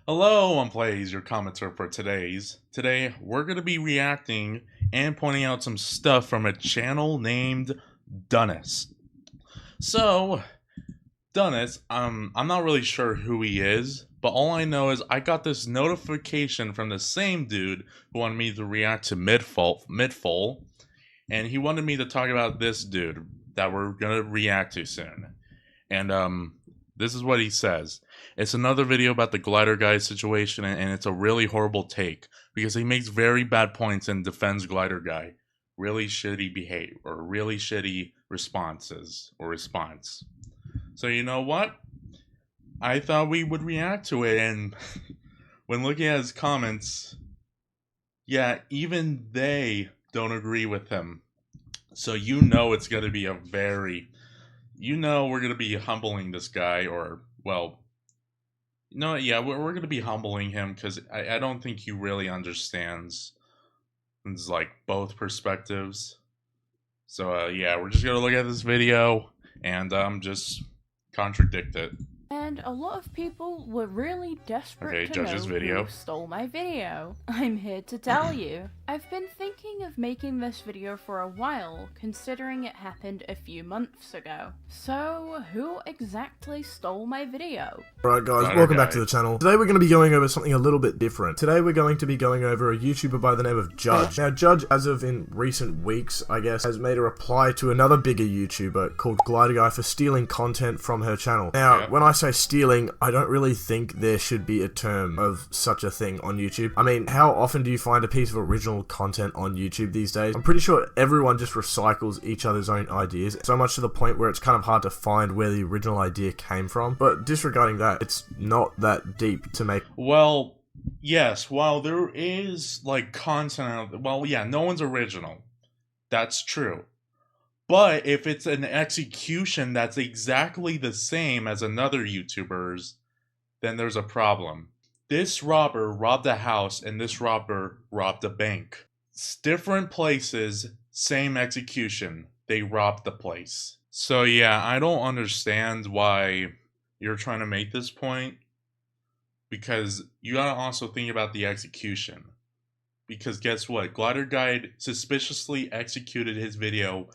Hello, Unplays, your commenter for today's. Today, we're going to be reacting and pointing out some stuff from a channel named Dunnis. So, Dunnis, I'm not really sure who he is, but all I know is I got this notification from the same dude who wanted me to react to Midfall, and he wanted me to talk about this dude that we're going to react to soon. And, this is what he says. It's another video about the glider guy situation, and it's a really horrible take because he makes very bad points and defends glider guy. Really shitty behavior or really shitty responses or response. So you know what? I thought we would react to it, and when looking at his comments, yeah, even they don't agree with him. So you know it's gonna be a very, we're gonna be humbling this guy, or well, no, yeah, we're gonna be humbling him because I don't think he really understands. It's like both perspectives. So yeah, we're just gonna look at this video and just contradict it. And a lot of people were really desperate to know who stole my video. I'm here to tell you. I've been thinking of making this video for a while, considering it happened a few months ago. So, who exactly stole my video? Alright guys, welcome back to the channel. Today we're going to be going over something a little bit different. Today we're going to be going over a YouTuber by the name of Judge. Now Judge, as of in recent weeks, I guess, has made a reply to another bigger YouTuber called Glider Guy for stealing content from her channel. Now, when I say stealing, I don't really think there should be a term of such a thing on YouTube. I mean, how often do you find a piece of original content on YouTube these days? I'm pretty sure everyone just recycles each other's own ideas, so much to the point where it's kind of hard to find where the original idea came from. But disregarding that, it's not that deep to make. Well, yes, while there is like content out, well, yeah, no one's original. That's true. But if it's an execution that's exactly the same as another YouTuber's, then there's a problem. This robber robbed a house and this robber robbed a bank. It's different places, same execution. They robbed the place. So yeah, I don't understand why you're trying to make this point, because you gotta also think about the execution. Because guess what? Glider Guide suspiciously executed his video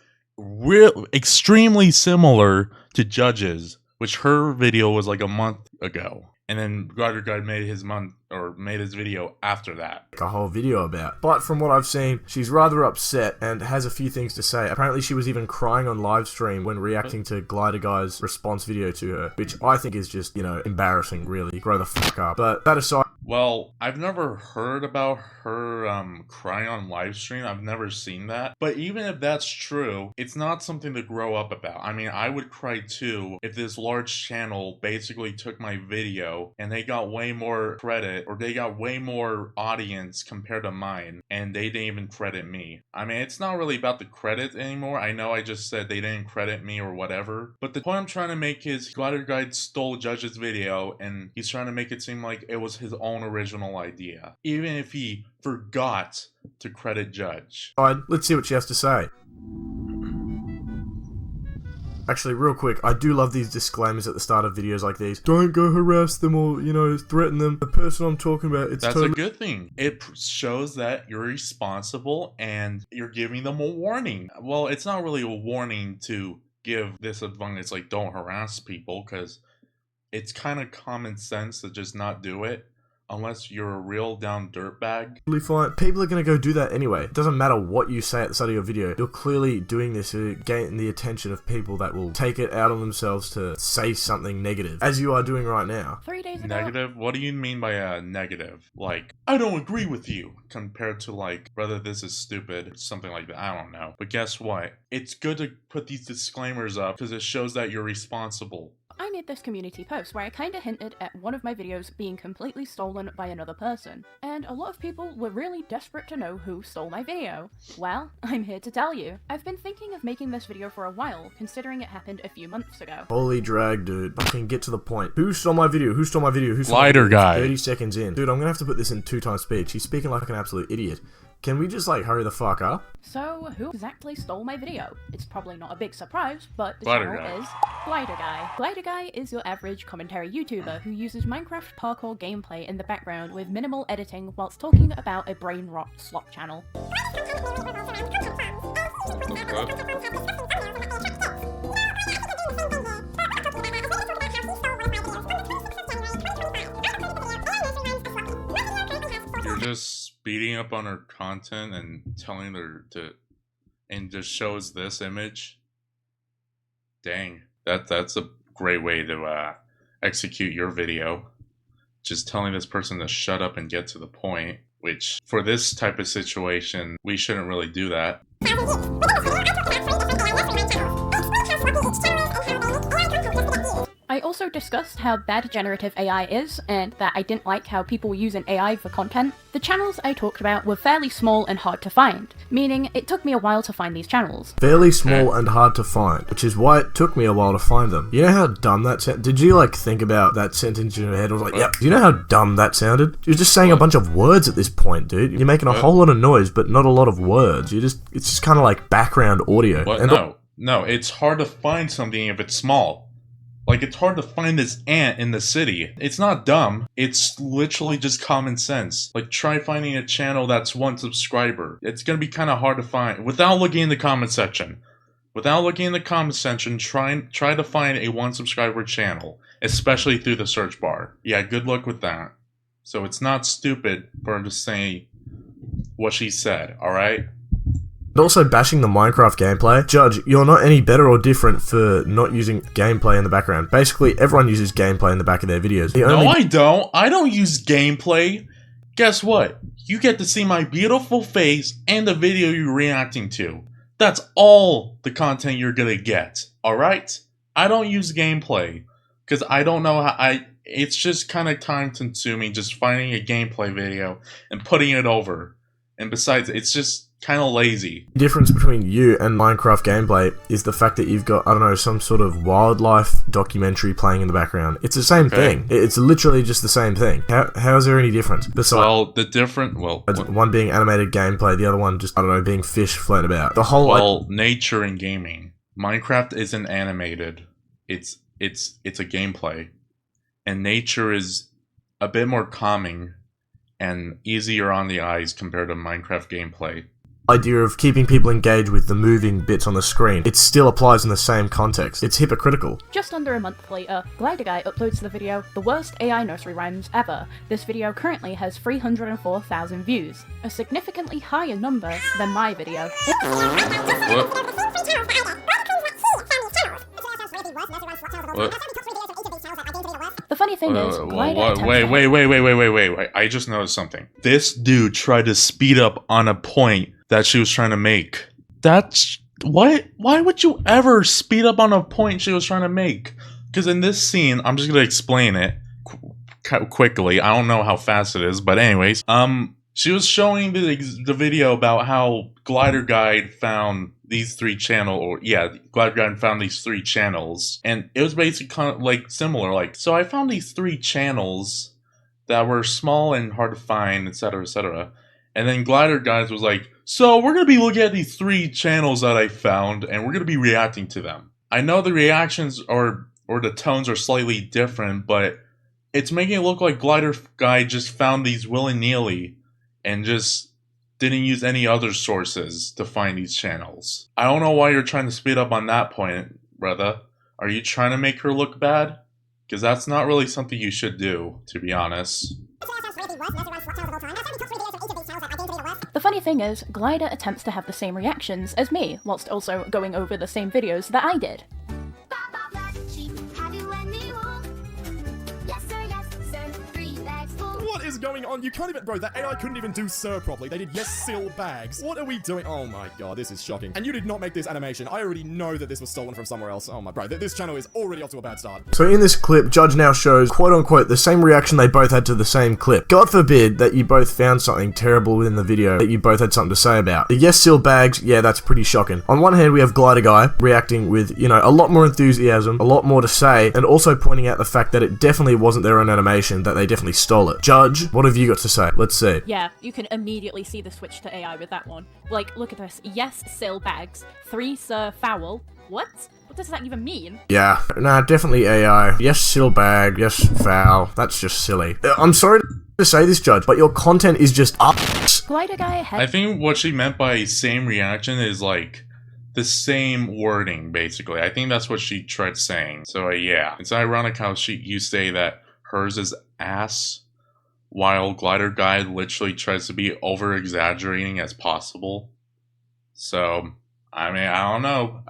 extremely similar to Judge's, which her video was like a month ago, and then Glider Guide made his video after that. A whole video about. But from what I've seen, she's rather upset and has a few things to say. Apparently she was even crying on live stream when reacting to Glider Guy's response video to her, which I think is just, embarrassing, really. Grow the fuck up. But that aside, well, I've never heard about her crying on live stream. I've never seen that. But even if that's true, it's not something to grow up about. I mean, I would cry too if this large channel basically took my video and they got way more credit, or they got way more audience compared to mine, and they didn't even credit me. I mean, it's not really about the credit anymore. I know I just said they didn't credit me or whatever, but the point I'm trying to make is Glider Guide stole Judge's video and he's trying to make it seem like it was his own original idea, even if he forgot to credit Judge. Let's see what she has to say. Actually, real quick, I do love these disclaimers at the start of videos like these. Don't go harass them or, threaten them. The person I'm talking about, it's That's a good thing. It shows that you're responsible and you're giving them a warning. Well, it's not really a warning to give this advice, like don't harass people, because it's kind of common sense to just not do it. Unless you're a real down dirtbag. Fine. People are going to go do that anyway. It doesn't matter what you say at the start of your video. You're clearly doing this to gain the attention of people that will take it out on themselves to say something negative, as you are doing right now. 3 days ago. Negative? What do you mean by a negative? Like, I don't agree with you, compared to like, brother, this is stupid, something like that. I don't know. But guess what? It's good to put these disclaimers up because it shows that you're responsible. I made this community post where I kinda hinted at one of my videos being completely stolen by another person, and a lot of people were really desperate to know who stole my video. Well, I'm here to tell you. I've been thinking of making this video for a while, considering it happened a few months ago. Holy drag, dude. Fucking get to the point. Who stole my video? Who stole my video? Who stole my video? Glider Guy. 30 seconds in. Dude, I'm gonna have to put this in 2 times speed. She's speaking like an absolute idiot. can we just, like, hurry the fuck up? So, who exactly stole my video? It's probably not a big surprise, but the Glider channel Guy. is Glider Guy. Glider Guy is your average commentary YouTuber who uses Minecraft parkour gameplay in the background with minimal editing whilst talking about a brain rot slop channel. You're just speeding up on her content and telling her to, and just shows this image. Dang, that's a great way to execute your video. Just telling this person to shut up and get to the point, which for this type of situation, we shouldn't really do that. I also discussed how bad generative AI is, and that I didn't like how people were using AI for content. The channels I talked about were fairly small and hard to find, meaning it took me a while to find these channels. Fairly small and hard to find, which is why it took me a while to find them. You know how dumb that sounded? Did you, like, think about that sentence in your head? I was like, yep. Do you know how dumb that sounded? You're just saying a bunch of words at this point, dude. You're making a whole lot of noise, but not a lot of words. It's just kind of like background audio. What? And No, it's hard to find something if it's small. Like, it's hard to find this ant in the city. It's not dumb. It's literally just common sense. Like, try finding a channel that's 1 subscriber. It's gonna be kind of hard to find without looking in the comment section. Without looking in the comment section, try to find a 1 subscriber channel, especially through the search bar. Yeah, good luck with that. So it's not stupid for her to say what she said, alright? also bashing the Minecraft gameplay. Judge, you're not any better or different for not using gameplay in the background. Basically, everyone uses gameplay in the back of their videos. No, I don't. I don't use gameplay. Guess what? You get to see my beautiful face and the video you're reacting to. That's all the content you're gonna get, alright? I don't use gameplay, because I don't know how it's just kind of time consuming just finding a gameplay video and putting it over. And besides, it's just kind of lazy. The difference between you and Minecraft gameplay is the fact that you've got, I don't know, some sort of wildlife documentary playing in the background. It's the same thing. It's literally just the same thing. How is there any difference? Besides, one being animated gameplay, the other one just, I don't know, being fish floating about. The whole nature and gaming. Minecraft isn't animated. It's a gameplay. And nature is a bit more calming and easier on the eyes compared to Minecraft gameplay. Idea of keeping people engaged with the moving bits on the screen. It still applies in the same context. It's hypocritical. Just under a month later, Glider Guy uploads the video, The Worst AI Nursery Rhymes Ever. This video currently has 304,000 views, a significantly higher number than my video. The funny thing is, wait, I just noticed something. This dude tried to speed up on a point that she was trying to make. That's... Why would you ever speed up on a point she was trying to make? Because in this scene, I'm just gonna explain it quickly. I don't know how fast it is, but anyways. She was showing the video about how Glider Guide found these 3 channels, Glider Guide found these 3 channels, and it was basically kind of like similar, like, so I found these 3 channels that were small and hard to find, etc., etc., and then Glider Guide was like, so we're gonna be looking at these 3 channels that I found, and we're gonna be reacting to them. I know the reactions or the tones are slightly different, but it's making it look like Glider Guide just found these willy-nilly and just didn't use any other sources to find these channels. I don't know why you're trying to speed up on that point, brother. Are you trying to make her look bad? Because that's not really something you should do, to be honest. The funny thing is, Glider attempts to have the same reactions as me, whilst also going over the same videos that I did. What is going on? You can't even, bro, that AI couldn't even do sir properly. They did yes, still bags. What are we doing? Oh my god, this is shocking. And you did not make this animation. I already know that this was stolen from somewhere else. Oh my, bro, this channel is already off to a bad start. So in this clip, Judge now shows, quote unquote, the same reaction they both had to the same clip. God forbid that you both found something terrible within the video that you both had something to say about. The yes, still bags, yeah, that's pretty shocking. On one hand, we have Glider Guy reacting with, you know, a lot more enthusiasm, a lot more to say, and also pointing out the fact that it definitely wasn't their own animation, that they definitely stole it. Judge Judge, what have you got to say? Let's see. Yeah, you can immediately see the switch to AI with that one. Like, look at this. Yes, Sil bags. 3 Sir Foul. What? What does that even mean? Yeah, nah, definitely AI. Yes, Sil bag. Yes, foul. That's just silly. I'm sorry to say this, Judge, but your content is just ups. Glider guy I think what she meant by same reaction is like the same wording, basically. I think that's what she tried saying. So yeah, it's ironic how you say that hers is ass, while Glider Guy literally tries to be over exaggerating as possible. So I mean, I don't know.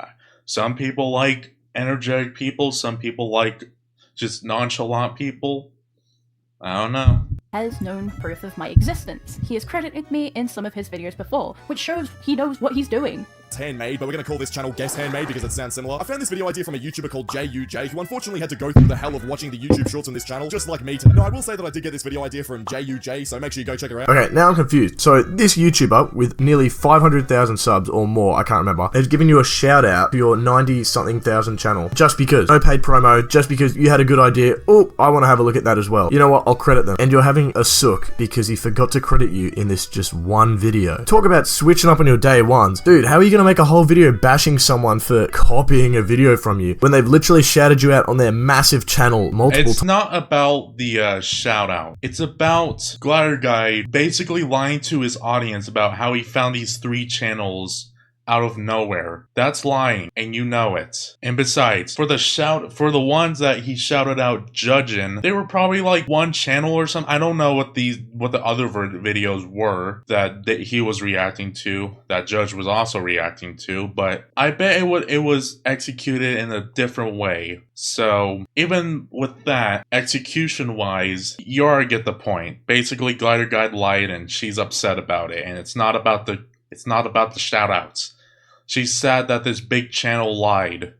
Some people like energetic people. Some people like just nonchalant people. I don't know. Has known proof of my existence. He has credited me in some of his videos before, which shows he knows what he's doing. It's handmade, but we're gonna call this channel Guess Handmade because it sounds similar. I found this video idea from a YouTuber called JUJ, who unfortunately had to go through the hell of watching the YouTube shorts on this channel, just like me today. No, I will say that I did get this video idea from JUJ, so make sure you go check her out. Okay, now I'm confused. So this YouTuber with nearly 500,000 subs or more, I can't remember, has given you a shout out to your 90-something thousand channel just because. No paid promo, just because you had a good idea. Oh, I want to have a look at that as well. You know what? I'll credit them. And you're having a sook because he forgot to credit you in this just one video. Talk about switching up on your day ones. Dude, how are you going to make a whole video bashing someone for copying a video from you when they've literally shouted you out on their massive channel multiple times? It's not about the shout out. It's about Glider Guy basically lying to his audience about how he found these 3 channels out of nowhere. That's lying, and you know it. And besides, for the ones that he shouted out judging, they were probably like 1 channel or something. I don't know what the other videos were that he was reacting to, that Judge was also reacting to, but I bet it was executed in a different way. So even with that, execution wise, you already get the point. Basically, Glider Guy lied and she's upset about it, and it's not about the shout outs. She's sad that this big channel lied.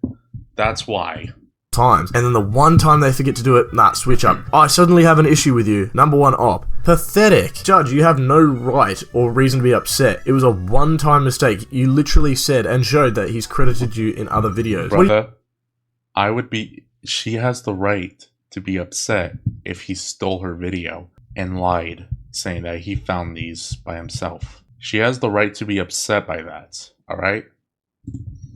That's why. Times. And then the one time they forget to do it, nah, switch up. I suddenly have an issue with you. Number 1 op. Pathetic. Judge, you have no right or reason to be upset. It was a one-time mistake. You literally said and showed that he's credited you in other videos. Brother, she has the right to be upset if he stole her video and lied, saying that he found these by himself. She has the right to be upset by that, alright?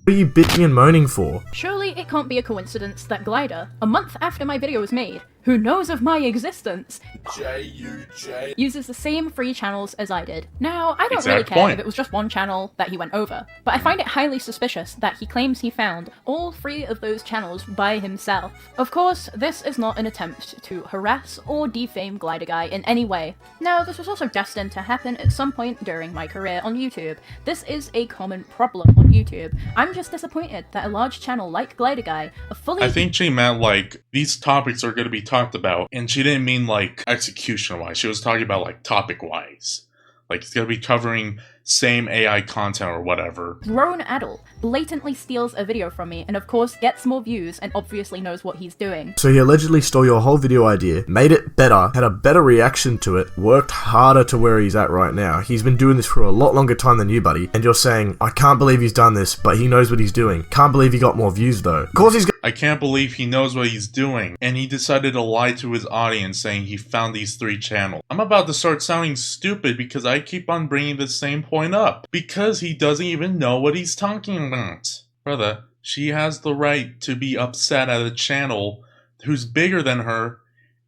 What are you bitching and moaning for? Surely it can't be a coincidence that Glider, a month after my video was made, who knows of my existence, JUJ, uses the same 3 channels as I did. Now, I don't really care if it was just 1 channel that he went over, but I find it highly suspicious that he claims he found all 3 of those channels by himself. Of course, this is not an attempt to harass or defame Glider Guy in any way. No, this was also destined to happen at some point during my career on YouTube. This is a common problem on YouTube. I'm just disappointed that a large channel like Glider Guy, I think she meant like, these topics are going to be talked about, and she didn't mean like execution wise. She was talking about like topic wise, like it's gonna be covering same AI content or whatever. Grown adult blatantly steals a video from me and of course gets more views and obviously knows what he's doing. So he allegedly stole your whole video idea, made it better, had a better reaction to it, worked harder to where he's at right now. He's been doing this for a lot longer time than you, buddy, and you're saying, I can't believe he's done this, but he knows what he's doing. Can't believe he got more views though. Of course he's I can't believe he knows what he's doing, and he decided to lie to his audience saying he found these 3 channels. I'm about to start sounding stupid because I keep on bringing the same point up. Because he doesn't even know what he's talking about. Brother, she has the right to be upset at a channel who's bigger than her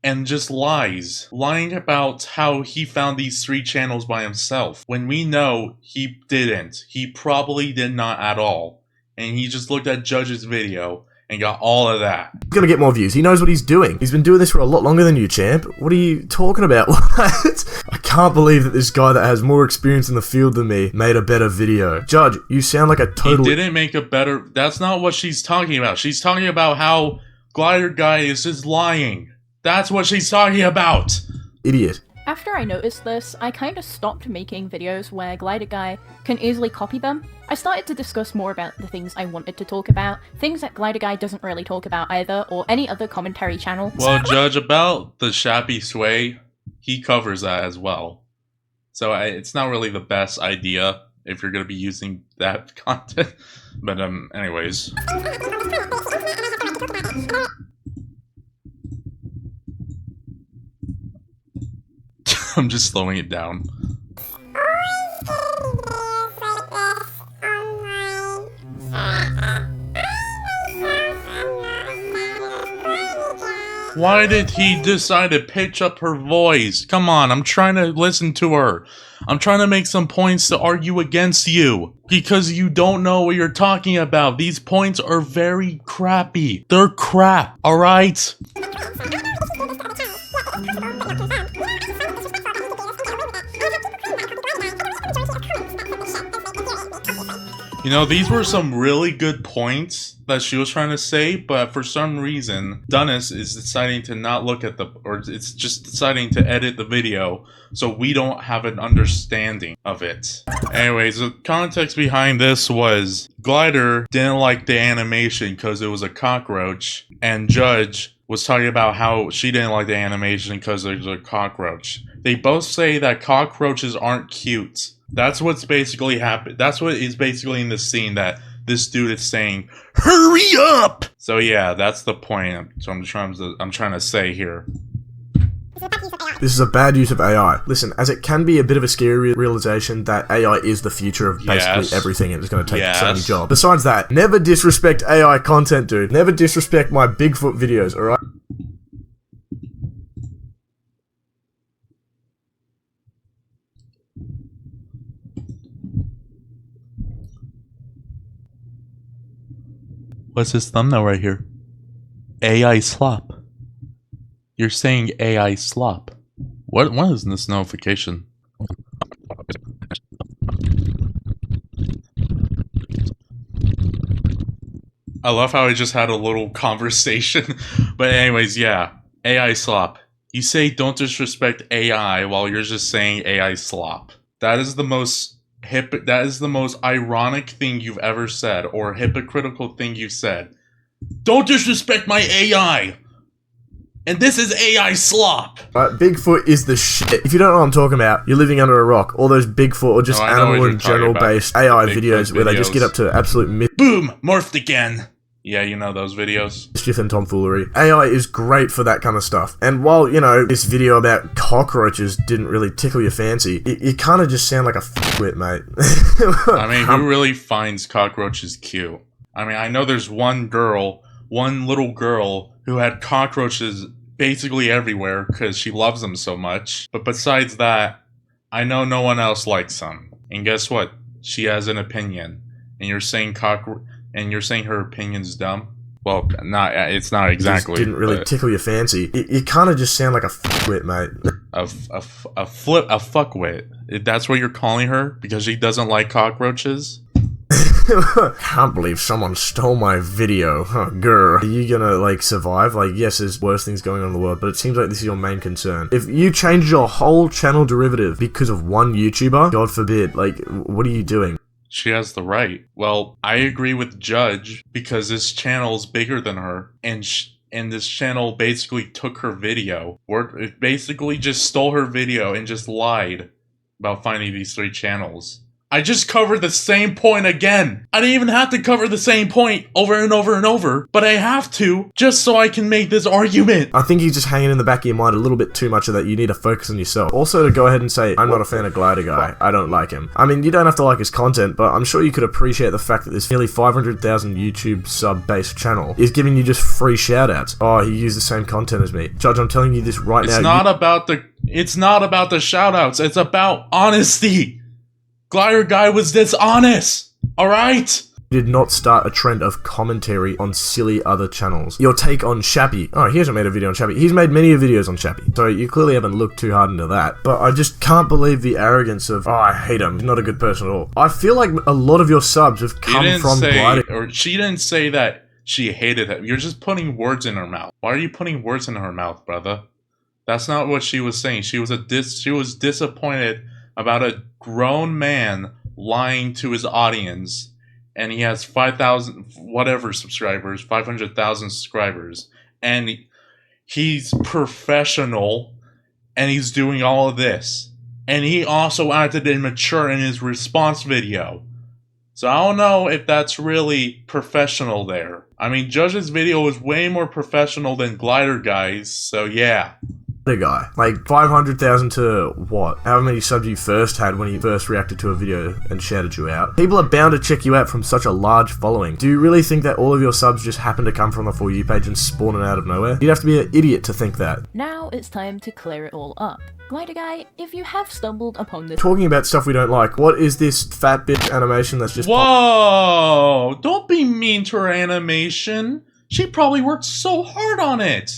and just lies. Lying about how he found these 3 channels by himself. When we know he didn't. He probably did not at all. And he just looked at Judge's video and got all of that. He's gonna get more views. He knows what he's doing. He's been doing this for a lot longer than you, champ. What are you talking about? What? I can't believe that this guy that has more experience in the field than me made a better video. Judge, you sound like a total... He didn't make a better... That's not what she's talking about. She's talking about how Glider Guy is just lying. That's what she's talking about. Idiot. After I noticed this, I kinda stopped making videos where Glider Guy can easily copy them. I started to discuss more about the things I wanted to talk about, things that Glider Guy doesn't really talk about either, or any other commentary channel. Well, Judge, about the Shappy Sway, he covers that as well. So it's not really the best idea if you're gonna be using that content. But anyways. I'm just slowing it down. Why did he decide to pitch up her voice? Come on, I'm trying to listen to her. I'm trying to make some points to argue against you. Because you don't know what you're talking about. These points are very crappy. They're crap, alright? You know, these were some really good points that she was trying to say, but for some reason, Dunnis is deciding to not look at or it's just deciding to edit the video, so we don't have an understanding of it. Anyways, the context behind this was Glider didn't like the animation because it was a cockroach, and Judge was talking about how she didn't like the animation because it was a cockroach. They both say that cockroaches aren't cute. That's what's basically happened. That's what is basically in the scene that this dude is saying, "Hurry up!" So yeah, that's the point. So I'm trying to say here. This is a bad use of AI. Listen, as it can be a bit of a scary realization that AI is the future of basically everything and it's going to take so many jobs. Besides that, never disrespect AI content, dude. Never disrespect my Bigfoot videos, alright? What's this thumbnail right here? AI slop. You're saying AI slop. What is this notification? I love how I just had a little conversation. But anyways, yeah. AI slop. You say don't disrespect AI while you're just saying AI slop. That is the most ironic thing you've ever said, or hypocritical thing you've said. Don't disrespect my AI! And this is AI slop! Bigfoot is the shit. If you don't know what I'm talking about, you're living under a rock. All those Bigfoot or just animal and general based AI videos where they just get up to absolute boom! Morphed again! Yeah, you know those videos. Mischief and tomfoolery. AI is great for that kind of stuff. And while, you know, this video about cockroaches didn't really tickle your fancy, you kind of just sound like a f***wit, mate. I mean, who really finds cockroaches cute? I mean, I know there's one little girl, who had cockroaches basically everywhere because she loves them so much. But besides that, I know no one else likes them. And guess what? She has an opinion. And you're saying her opinion's dumb? Well, it's not exactly. Just didn't really tickle your fancy. You kind of just sound like a f***wit, mate. A fuckwit. That's what you're calling her? Because she doesn't like cockroaches? Can't believe someone stole my video. Huh, grr. Are you gonna, like, survive? Like, yes, there's worse things going on in the world, but it seems like this is your main concern. If you change your whole channel derivative because of one YouTuber, God forbid, like, what are you doing? She has the right. Well, I agree with Judge because this channel's bigger than her, and this channel basically took her video. It basically just stole her video and just lied about finding these 3 channels. I just covered the same point again. I didn't even have to cover the same point over and over and over, but I have to, just so I can make this argument. I think you're just hanging in the back of your mind a little bit too much of that. You need to focus on yourself. Also, to go ahead and say, I'm not a fan of Glider Guy. I don't like him. I mean, you don't have to like his content, but I'm sure you could appreciate the fact that this nearly 500,000 YouTube sub-based channel is giving you just free shoutouts. Oh, he used the same content as me. Judge, I'm telling you this right now. It's not about the shoutouts. It's about honesty. Glider Guy was dishonest, alright? Did not start a trend of commentary on silly other channels. Your take on Shappy. Oh, he hasn't made a video on Shappy. He's made many videos on Shappy. So you clearly haven't looked too hard into that. But I just can't believe the arrogance of, oh, I hate him. He's not a good person at all. I feel like a lot of your subs have come from Glider. Or she didn't say that she hated him. You're just putting words in her mouth. Why are you putting words in her mouth, brother? That's not what she was saying. She was disappointed about a grown man lying to his audience, and he has 5,000 whatever subscribers, 500,000 subscribers, and he's professional, and he's doing all of this, and he also acted immature in his response video. So I don't know if that's really professional there. I mean, Judge's video was way more professional than Glider Guy's, so yeah. The guy, like 500,000 to what? However many subs you first had when you first reacted to a video and shouted you out. People are bound to check you out from such a large following. Do you really think that all of your subs just happen to come from the For You page and spawn it out of nowhere? You'd have to be an idiot to think that. Now it's time to clear it all up. Glider Guy, if you have stumbled upon this— Talking about stuff we don't like, what is this fat bitch animation that's just— Whoa! Don't be mean to her animation. She probably worked so hard on it.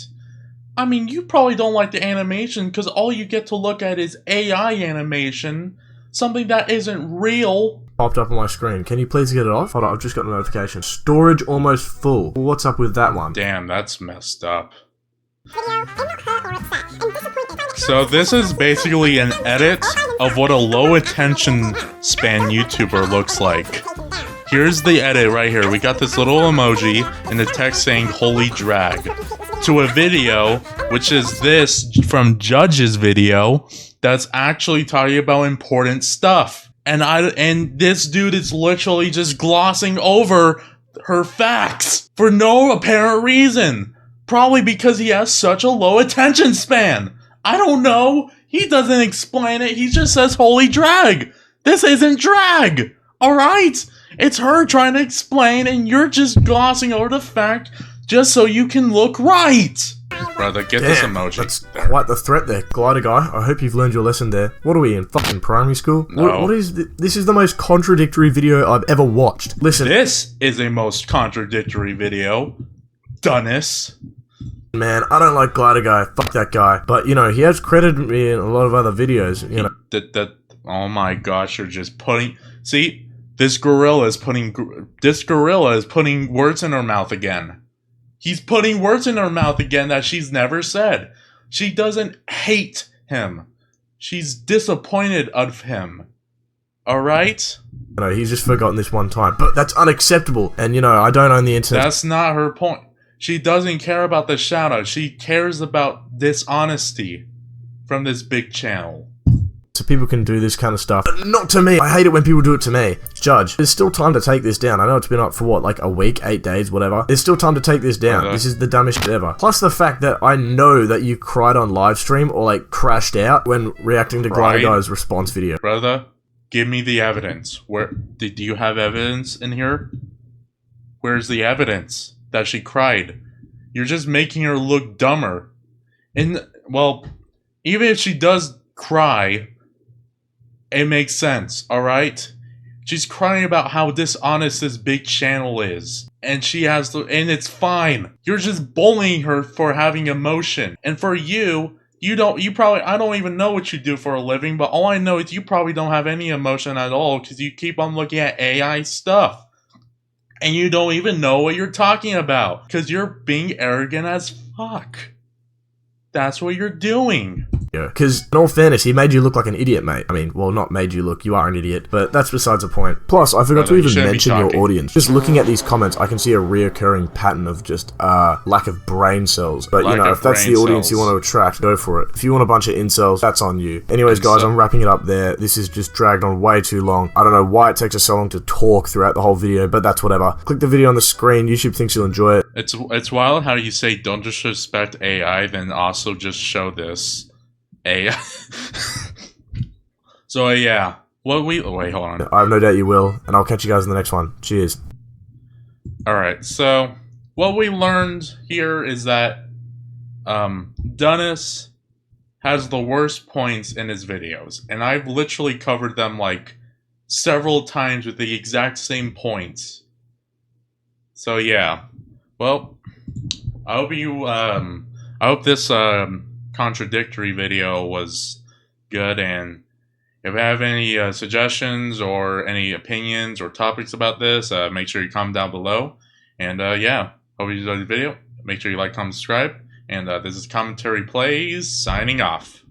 I mean, you probably don't like the animation because all you get to look at is AI animation, something that isn't real. Popped up on my screen. Can you please get it off? Hold on, I've just got a notification. Storage almost full. What's up with that one? Damn, that's messed up. So this is basically an edit of what a low attention span YouTuber looks like. Here's the edit right here. We got this little emoji and the text saying "Holy Drag" to a video, which is this from Judge's video that's actually talking about important stuff. And this dude is literally just glossing over her facts for no apparent reason. Probably because he has such a low attention span. I don't know. He doesn't explain it. He just says "Holy Drag." This isn't drag. Alright? It's her trying to explain and you're just glossing over the fact just so you can look right. Brother, get this emoji. That's quite the threat there, Glider Guy. I hope you've learned your lesson there. What are we in, fucking primary school? No. What is this? Is the most contradictory video I've ever watched. Listen. This is a most contradictory video. Dunnis. Man, I don't like Glider Guy. Fuck that guy. But, you know, he has credited me in a lot of other videos, you know. Oh my gosh, you're just putting... See? This gorilla is putting words in her mouth again. He's putting words in her mouth again that she's never said. She doesn't hate him. She's disappointed of him. Alright? No, he's just forgotten this one time. But that's unacceptable. And, you know, I don't own the internet. That's not her point. She doesn't care about the shoutout. She cares about dishonesty from this big channel. So people can do this kind of stuff. But not to me. I hate it when people do it to me. Judge, there's still time to take this down. I know it's been up for what, like a week, 8 days, whatever. There's still time to take this down. Okay. This is the dumbest shit ever. Plus the fact that I know that you cried on live stream or like crashed out when reacting to Glider Guy's response video. Brother, give me the evidence. Where do you have evidence in here? Where's the evidence that she cried? You're just making her look dumber. And well, even if she does cry, it makes sense, alright? She's crying about how dishonest this big channel is. And she has to, and it's fine. You're just bullying her for having emotion. And for you probably, I don't even know what you do for a living, but all I know is you probably don't have any emotion at all because you keep on looking at AI stuff. And you don't even know what you're talking about because you're being arrogant as fuck. That's what you're doing. Because, in all fairness, he made you look like an idiot, mate. I mean, well, not made you look, you are an idiot, but that's besides the point. Plus, I forgot to even mention your audience. Just looking at these comments, I can see a reoccurring pattern of just, lack of brain cells. But, you know, if that's the audience you want to attract, go for it. If you want a bunch of incels, that's on you. Anyways, guys, I'm wrapping it up there. This is just dragged on way too long. I don't know why it takes us so long to talk throughout the whole video, but that's whatever. Click the video on the screen. YouTube thinks you'll enjoy it. It's wild how you say don't disrespect AI, then also just show this. So yeah, wait, hold on. I have no doubt you will, and I'll catch you guys in the next one. Cheers. Alright, so what we learned here is that Dunnis has the worst points in his videos, and I've literally covered them like several times with the exact same points. So yeah, well, I hope this contradictory video was good, and if you have any suggestions or any opinions or topics about this, make sure you comment down below. And yeah, hope you enjoyed the video. Make sure you like, comment, subscribe. And this is Commentary Plays signing off.